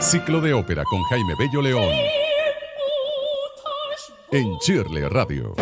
Ciclo de ópera con Jaime Bello León en Chirle Radio.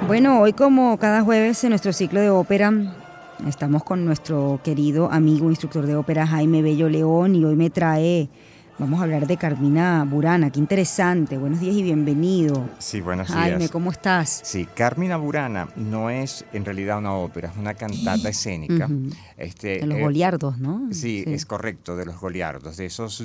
Bueno, hoy como cada jueves en nuestro ciclo de ópera estamos con nuestro querido amigo instructor de ópera Jaime Bello León y hoy vamos a hablar de Carmina Burana. Qué interesante, buenos días y bienvenido. Sí, buenos días. Jaime, ¿cómo estás? Sí, Carmina Burana no es en realidad una ópera, es una cantata escénica. Uh-huh. De los Goliardos, ¿no? Sí, es correcto, de los Goliardos, de esos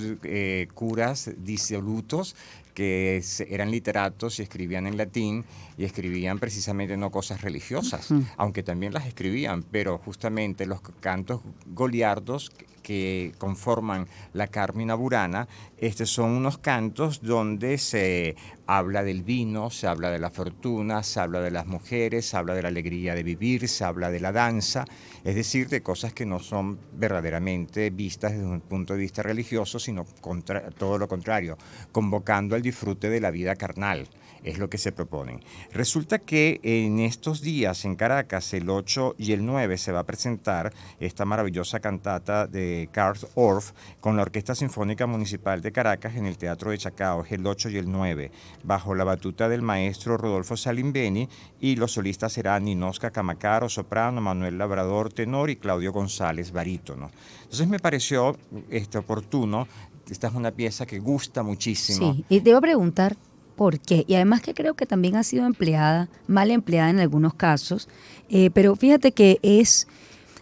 curas disolutos que eran literatos y escribían en latín y escribían precisamente no cosas religiosas, aunque también las escribían, pero justamente los cantos goliardos que conforman la Carmina Burana, son unos cantos donde se habla del vino, se habla de la fortuna, se habla de las mujeres, se habla de la alegría de vivir, se habla de la danza, es decir, de cosas que no son verdaderamente vistas desde un punto de vista religioso, sino todo lo contrario, convocando al disfrute de la vida carnal. Es lo que se proponen. Resulta que en estos días en Caracas, el 8 y el 9, se va a presentar esta maravillosa cantata de Carl Orff con la Orquesta Sinfónica Municipal de Caracas en el Teatro de Chacao, es el 8 y el 9, bajo la batuta del maestro Rodolfo Salimbeni, y los solistas serán Ninoska Camacaro, soprano, Manuel Labrador, tenor, y Claudio González, barítono. Entonces me pareció oportuno. Esta es una pieza que gusta muchísimo. Sí, y te iba a preguntar por qué, y además que creo que también ha sido mal empleada en algunos casos, pero fíjate que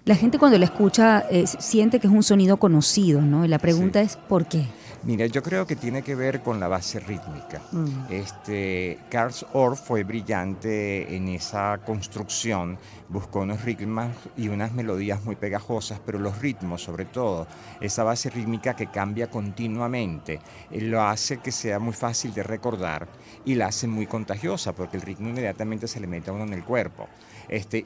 la gente cuando la escucha siente que es un sonido conocido, ¿no? Y la pregunta es ¿por qué? Mira, yo creo que tiene que ver con la base rítmica. Carl Orff fue brillante en esa construcción, buscó unos ritmos y unas melodías muy pegajosas, pero los ritmos, sobre todo, esa base rítmica que cambia continuamente, lo hace que sea muy fácil de recordar y la hace muy contagiosa, porque el ritmo inmediatamente se le mete a uno en el cuerpo.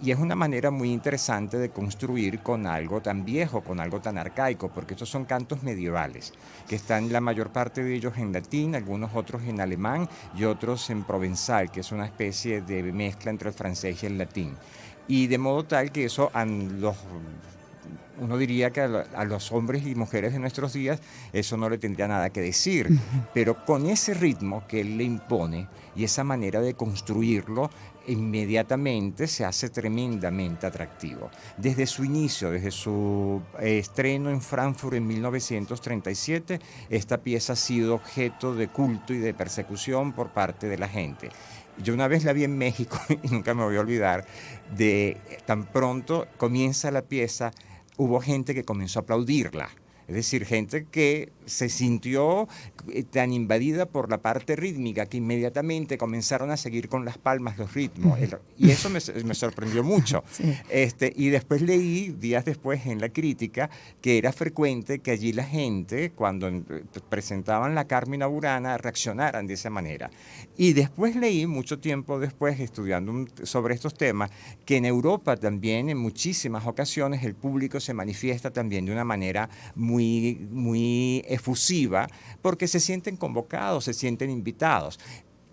Y es una manera muy interesante de construir con algo tan viejo, con algo tan arcaico, porque estos son cantos medievales, que están la mayor parte de ellos en latín, algunos otros en alemán y otros en provenzal, que es una especie de mezcla entre el francés y el latín. Y de modo tal que eso uno diría que a los hombres y mujeres de nuestros días eso no le tendría nada que decir, pero con ese ritmo que él le impone y esa manera de construirlo, inmediatamente se hace tremendamente atractivo. Desde su inicio, desde su estreno en Frankfurt en 1937, esta pieza ha sido objeto de culto y de persecución por parte de la gente. Yo una vez la vi en México y nunca me voy a olvidar de tan pronto comienza la pieza, hubo gente que comenzó a aplaudirla. Es decir, gente que se sintió tan invadida por la parte rítmica que inmediatamente comenzaron a seguir con las palmas los ritmos. Y eso me sorprendió mucho. Sí. Y después leí, días después en la crítica, que era frecuente que allí la gente, cuando presentaban la Carmina Burana, reaccionaran de esa manera. Y después leí, mucho tiempo después, estudiando sobre estos temas, que en Europa también, en muchísimas ocasiones, el público se manifiesta también de una manera muy efusiva, porque se sienten convocados, se sienten invitados.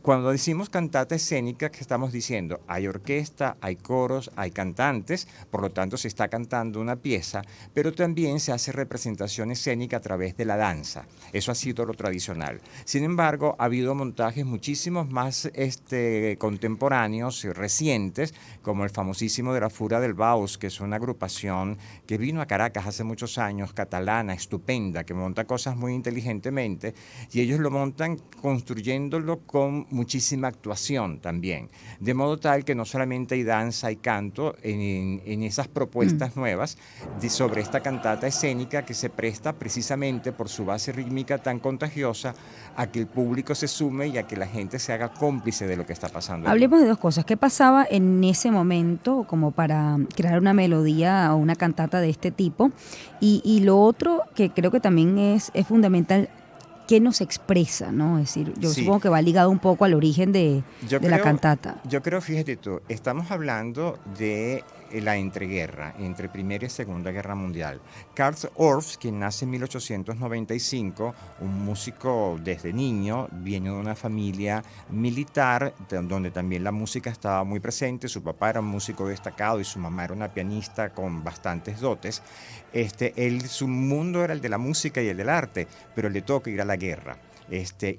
Cuando decimos cantata escénica, ¿qué estamos diciendo? Hay orquesta, hay coros, hay cantantes, por lo tanto se está cantando una pieza, pero también se hace representación escénica a través de la danza. Eso ha sido lo tradicional. Sin embargo, ha habido montajes muchísimos más contemporáneos y recientes, como el famosísimo de la Fura del Baus, que es una agrupación que vino a Caracas hace muchos años, catalana, estupenda, que monta cosas muy inteligentemente, y ellos lo montan construyéndolo con muchísima actuación también, de modo tal que no solamente hay danza y canto en esas propuestas nuevas sobre esta cantata escénica que se presta precisamente por su base rítmica tan contagiosa a que el público se sume y a que la gente se haga cómplice de lo que está pasando. Hablemos de dos cosas. ¿Qué pasaba en ese momento como para crear una melodía o una cantata de este tipo? Y lo otro que creo que también es fundamental, ¿qué nos expresa, no? Es decir, yo supongo que va ligado un poco al origen de la cantata. Yo creo, fíjate tú, estamos hablando de la entreguerra, entre Primera y Segunda Guerra Mundial. Karl Orff, quien nace en 1895, un músico desde niño, viene de una familia militar, donde también la música estaba muy presente. Su papá era un músico destacado y su mamá era una pianista con bastantes dotes. Su mundo era el de la música y el del arte, pero le toca ir a la guerra.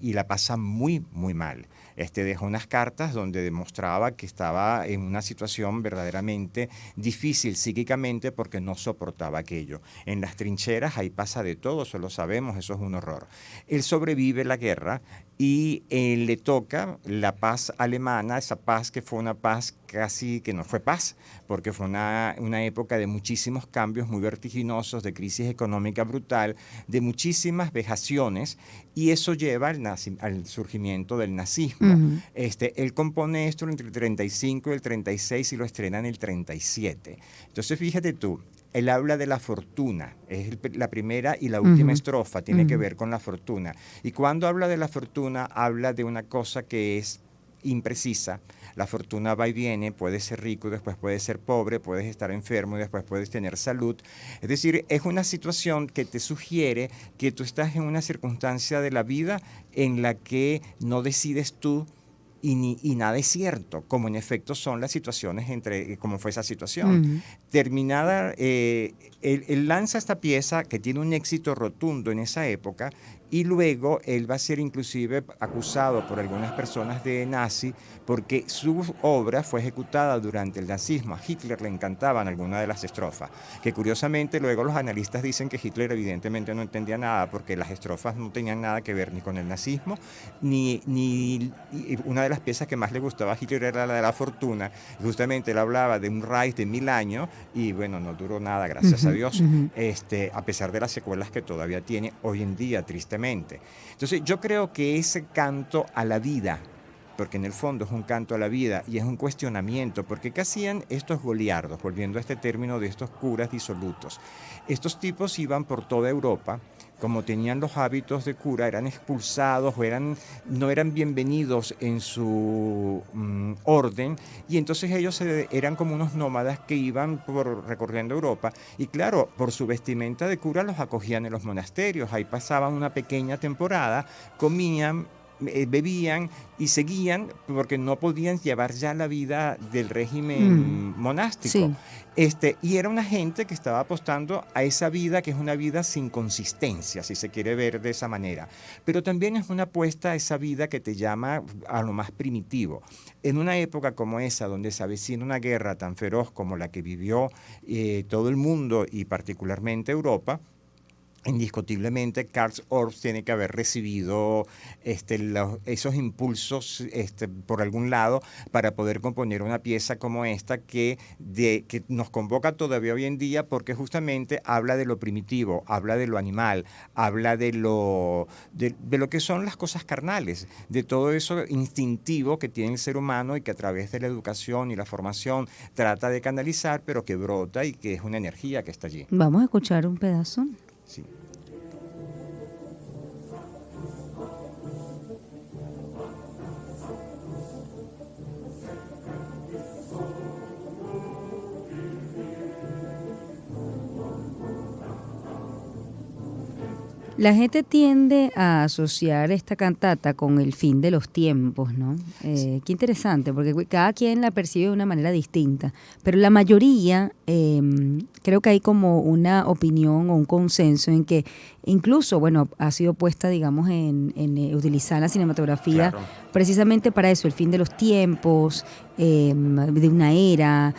Y la pasa muy, muy mal. Dejó unas cartas donde demostraba que estaba en una situación verdaderamente difícil psíquicamente porque no soportaba aquello. En las trincheras ahí pasa de todo, eso lo sabemos, eso es un horror. Él sobrevive la guerra y le toca la paz alemana, esa paz que fue una paz casi que no fue paz, porque fue una época de muchísimos cambios muy vertiginosos, de crisis económica brutal, de muchísimas vejaciones, y eso lleva al surgimiento del nazismo. Ujú. Él compone esto entre el 35 y el 36 y lo estrena en el 37. Entonces fíjate tú, él habla de la fortuna, es la primera y la última estrofa, tiene que ver con la fortuna. Y cuando habla de la fortuna, habla de una cosa que es imprecisa. La fortuna va y viene, puedes ser rico y después puedes ser pobre, puedes estar enfermo y después puedes tener salud. Es decir, es una situación que te sugiere que tú estás en una circunstancia de la vida en la que no decides tú y nada es cierto, como en efecto son las situaciones como fue esa situación. Terminada, él lanza esta pieza que tiene un éxito rotundo en esa época y luego él va a ser inclusive acusado por algunas personas de nazi porque su obra fue ejecutada durante el nazismo. A Hitler le encantaban algunas de las estrofas, que curiosamente luego los analistas dicen que Hitler evidentemente no entendía nada porque las estrofas no tenían nada que ver ni con el nazismo, ni una de las piezas que más le gustaba a Hitler era la de la fortuna. Justamente él hablaba de un Reich de 1000 años y bueno, no duró nada, gracias a Dios, a pesar de las secuelas que todavía tiene hoy en día, tristemente. Entonces yo creo que ese canto a la vida, porque en el fondo es un canto a la vida y es un cuestionamiento, porque ¿qué hacían estos goliardos? Volviendo a este término de estos curas disolutos. Estos tipos iban por toda Europa, como tenían los hábitos de cura, eran expulsados o no eran bienvenidos en su orden, y entonces ellos eran como unos nómadas que iban recorriendo Europa, y claro, por su vestimenta de cura los acogían en los monasterios, ahí pasaban una pequeña temporada, comían, bebían y seguían porque no podían llevar ya la vida del régimen monástico. Sí. Y era una gente que estaba apostando a esa vida que es una vida sin consistencia, si se quiere ver de esa manera. Pero también es una apuesta a esa vida que te llama a lo más primitivo. En una época como esa, donde se avecina una guerra tan feroz como la que vivió todo el mundo y particularmente Europa, indiscutiblemente Karl Orff tiene que haber recibido esos impulsos por algún lado para poder componer una pieza como esta que nos convoca todavía hoy en día, porque justamente habla de lo primitivo, habla de lo animal, habla de lo que son las cosas carnales, de todo eso instintivo que tiene el ser humano y que a través de la educación y la formación trata de canalizar, pero que brota y que es una energía que está allí. Vamos a escuchar un pedazo. Sí. La gente tiende a asociar esta cantata con el fin de los tiempos, ¿no? Qué interesante, porque cada quien la percibe de una manera distinta, pero la mayoría creo que hay como una opinión o un consenso en que incluso, bueno, ha sido puesta, digamos, en utilizar la cinematografía, claro, precisamente para eso, el fin de los tiempos, de una era,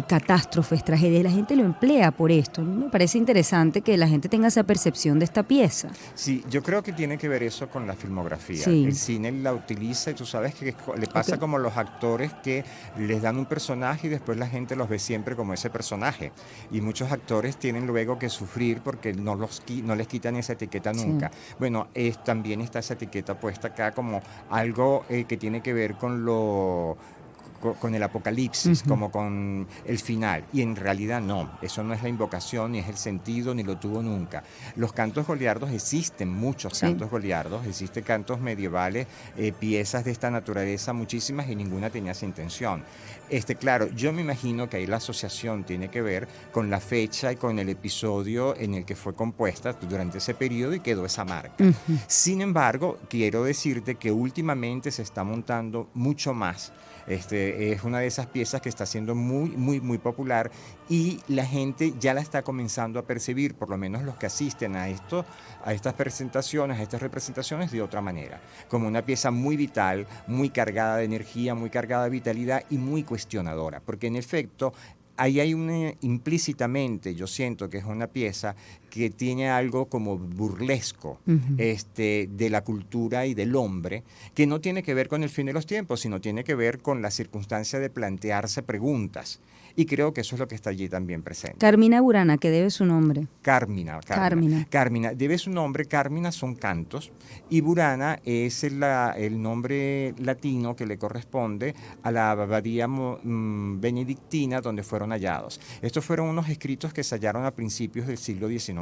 catástrofes, tragedias. La gente lo emplea por esto. Me parece interesante que la gente tenga esa percepción de esta pieza. Sí, yo creo que tiene que ver eso con la filmografía. Sí. El cine la utiliza y tú sabes que le pasa como a los actores que les dan un personaje y después la gente los ve siempre como ese personaje. Y muchos actores tienen luego que sufrir porque no les quitan esa etiqueta nunca. Sí. Bueno, también está esa etiqueta puesta acá como algo que tiene que ver con con el apocalipsis, como con el final. Y en realidad no, eso no es la invocación, ni es el sentido, ni lo tuvo nunca. Los cantos goliardos existen, muchos cantos goliardos, existen cantos medievales, piezas de esta naturaleza, muchísimas, y ninguna tenía esa intención. Claro, yo me imagino que ahí la asociación tiene que ver con la fecha y con el episodio en el que fue compuesta durante ese periodo y quedó esa marca. Sin embargo, quiero decirte que últimamente se está montando mucho más. Es una de esas piezas que está siendo muy, muy, muy popular y la gente ya la está comenzando a percibir, por lo menos los que asisten a estas presentaciones, a estas representaciones, de otra manera, como una pieza muy vital, muy cargada de energía, muy cargada de vitalidad y muy cuestionadora, porque en efecto ahí hay implícitamente, yo siento que es una pieza que tiene algo como burlesco de la cultura y del hombre, que no tiene que ver con el fin de los tiempos, sino tiene que ver con la circunstancia de plantearse preguntas. Y creo que eso es lo que está allí también presente. Carmina Burana, que debe su nombre. Carmina, debe su nombre. Carmina son cantos y Burana es el nombre latino que le corresponde a la abadía benedictina donde fueron hallados. Estos fueron unos escritos que se hallaron a principios del siglo XIX.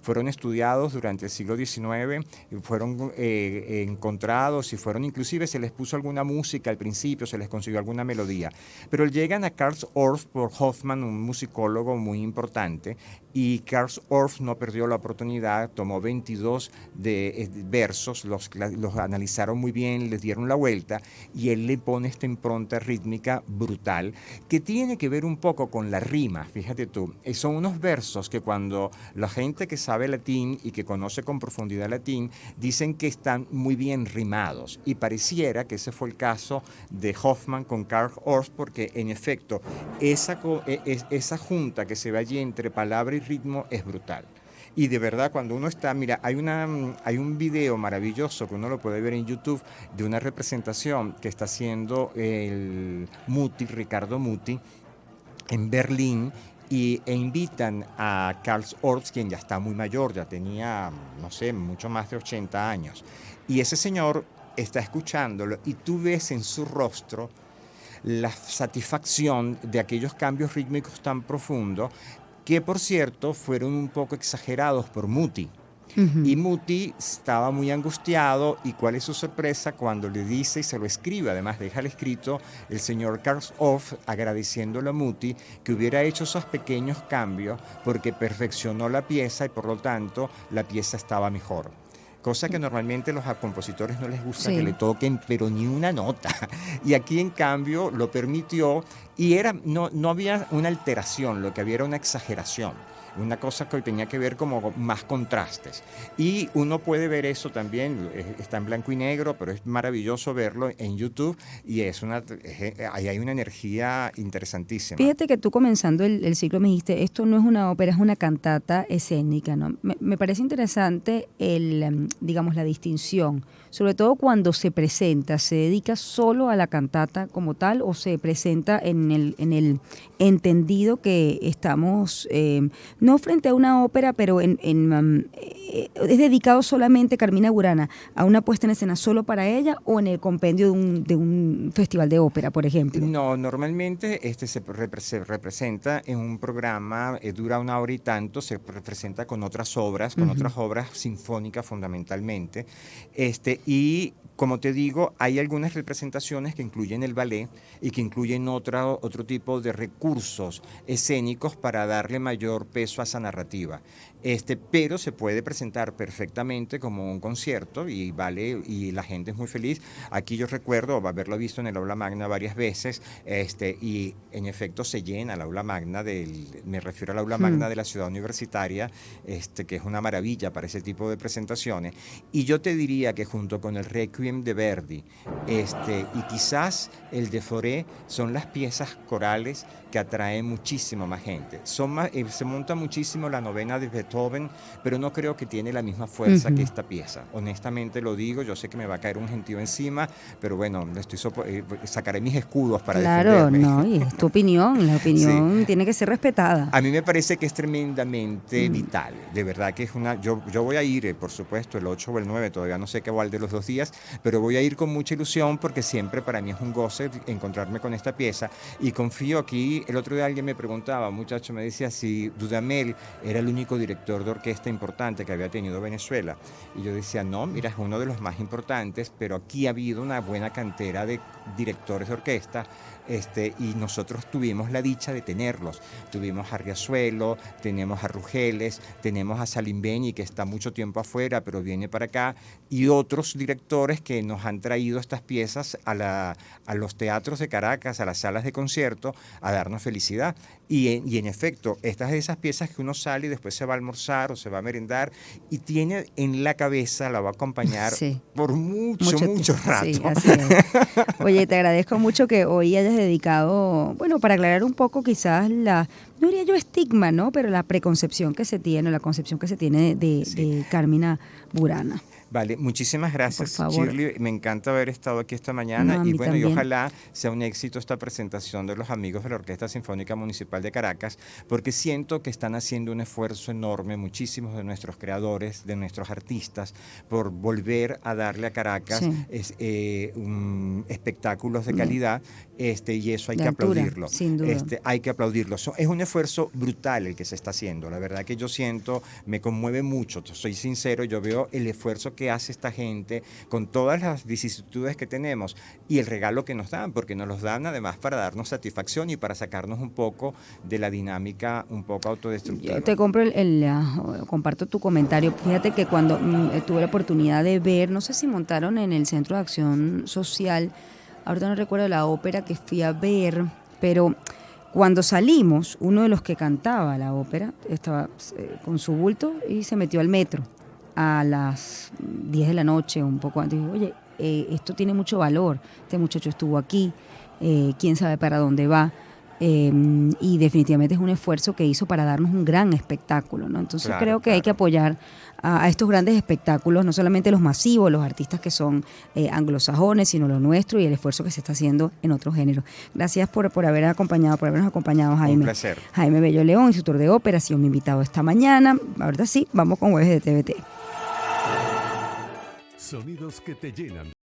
Fueron estudiados durante el siglo XIX, fueron encontrados y inclusive se les puso alguna música al principio, se les consiguió alguna melodía. Pero llegan a Karl Orff por Hoffmann, un musicólogo muy importante, y Karl Orff no perdió la oportunidad, tomó 22 versos, los analizaron muy bien, les dieron la vuelta, y él le pone esta impronta rítmica brutal, que tiene que ver un poco con la rima, fíjate tú. Son unos versos que cuando la gente que sabe latín y que conoce con profundidad latín, dicen que están muy bien rimados, y pareciera que ese fue el caso de Hoffmann con Karl Orff, porque en efecto, esa junta que se ve allí entre palabra y ritmo es brutal. Y de verdad, cuando uno está, mira, hay un video maravilloso que uno lo puede ver en YouTube de una representación que está haciendo el Ricardo Muti, en Berlín, e invitan a Karl Orff, quien ya está muy mayor, ya tenía, no sé, mucho más de 80 años. Y ese señor está escuchándolo y tú ves en su rostro la satisfacción de aquellos cambios rítmicos tan profundos que, por cierto, fueron un poco exagerados por Muti. Y Muti estaba muy angustiado, y cuál es su sorpresa cuando le dice y se lo escribe, además deja el escrito el señor Karl Orff agradeciéndole a Muti que hubiera hecho esos pequeños cambios porque perfeccionó la pieza y por lo tanto la pieza estaba mejor. Cosa que normalmente a los compositores no les gusta que le toquen, pero ni una nota. Y aquí, en cambio, lo permitió y no había una alteración, lo que había era una exageración. Una cosa que tenía que ver como más contrastes. Y uno puede ver eso también, está en blanco y negro, pero es maravilloso verlo en YouTube y ahí hay una energía interesantísima. Fíjate que tú, comenzando el ciclo, me dijiste, esto no es una ópera, es una cantata escénica, ¿no? Me parece interesante digamos, la distinción, sobre todo cuando se presenta, ¿se dedica solo a la cantata como tal o se presenta en el entendido que estamos, no frente a una ópera, pero es dedicado solamente, Carmina Burana, a una puesta en escena solo para ella, o en el compendio de un festival de ópera, por ejemplo? No, normalmente se representa en un programa, dura 1 hora y tanto, se representa con otras obras, sinfónicas fundamentalmente, y como te digo, hay algunas representaciones que incluyen el ballet y que incluyen otro tipo de recursos escénicos para darle mayor peso a esa narrativa. Pero se puede presentar perfectamente como un concierto y la gente es muy feliz. Aquí yo recuerdo haberlo visto en el aula magna varias veces, y en efecto se llena el aula magna me refiero al aula magna de la ciudad universitaria, que es una maravilla para ese tipo de presentaciones. Y yo te diría que junto con el Requiem de Verdi, y quizás el de Fauré, son las piezas piezas corales que atraen muchísimo más gente. Se monta muchísimo la novena de Beethoven, pero no creo que tiene la misma fuerza que esta pieza. Honestamente lo digo, yo sé que me va a caer un gentío encima, pero bueno, sacaré mis escudos para defenderme. Claro, no, y es tu opinión, la opinión tiene que ser respetada. A mí me parece que es tremendamente vital, de verdad que es yo voy a ir, por supuesto, el 8 o el 9, todavía no sé qué cuál de los 2 días, pero voy a ir con mucha ilusión porque siempre para mí es un goce encontrarme con esta pieza y confío aquí. El otro día alguien me preguntaba, un muchacho me decía si Dudamel era el único director de orquesta importante que había tenido Venezuela, y yo decía, no, mira, es uno de los más importantes, pero aquí ha habido una buena cantera de directores de orquesta, y nosotros tuvimos la dicha de tenerlos. Tuvimos a Riachuelo, tenemos a Rugeles, tenemos a Salim Beni, que está mucho tiempo afuera, pero viene para acá, y otros directores que nos han traído estas piezas a los teatros de Caracas, a las salas de concierto, a darnos felicidad. Y en efecto, estas de esas piezas que uno sale y después se va a almorzar o se va a merendar y tiene en la cabeza, la va a acompañar por mucho rato. Sí, así es. Oye, te agradezco mucho que hoy hayas dedicado, bueno, para aclarar un poco quizás no diría yo estigma, ¿no? Pero la preconcepción que se tiene, la concepción que se tiene de Carmina Burana. Vale, muchísimas gracias, Por favor. Shirley. Me encanta haber estado aquí esta mañana y bueno, también. y ojalá sea un éxito esta presentación de los amigos de la Orquesta Sinfónica Municipal de Caracas, porque siento que están haciendo un esfuerzo enorme, muchísimos de nuestros creadores, de nuestros artistas, por volver a darle a Caracas espectáculos de calidad, y eso hay que aplaudirlo. Sin duda. Hay que aplaudirlo. Es un esfuerzo brutal el que se está haciendo. La verdad que yo siento, me conmueve mucho, soy sincero, yo veo el esfuerzo que hace esta gente con todas las vicisitudes que tenemos y el regalo que nos dan, porque nos los dan además para darnos satisfacción y para sacarnos un poco de la dinámica un poco autodestructiva. Yo te comparto tu comentario. Fíjate que cuando tuve la oportunidad de ver, no sé si montaron en el Centro de Acción Social, ahorita no recuerdo la ópera que fui a ver, pero cuando salimos, uno de los que cantaba la ópera estaba con su bulto y se metió al metro a las 10 de la noche, un poco antes. Digo, oye, esto tiene mucho valor, este muchacho estuvo aquí, quién sabe para dónde va. Y definitivamente es un esfuerzo que hizo para darnos un gran espectáculo, ¿no? Entonces creo que hay que apoyar a estos grandes espectáculos, no solamente los masivos, los artistas que son anglosajones, sino lo nuestro y el esfuerzo que se está haciendo en otros géneros. Gracias por habernos acompañado, Jaime. Un placer. Jaime Bello León, instructor de ópera, ha sido mi invitado esta mañana. Ahorita sí, vamos con Jueves de TVT. Sonidos que te llenan.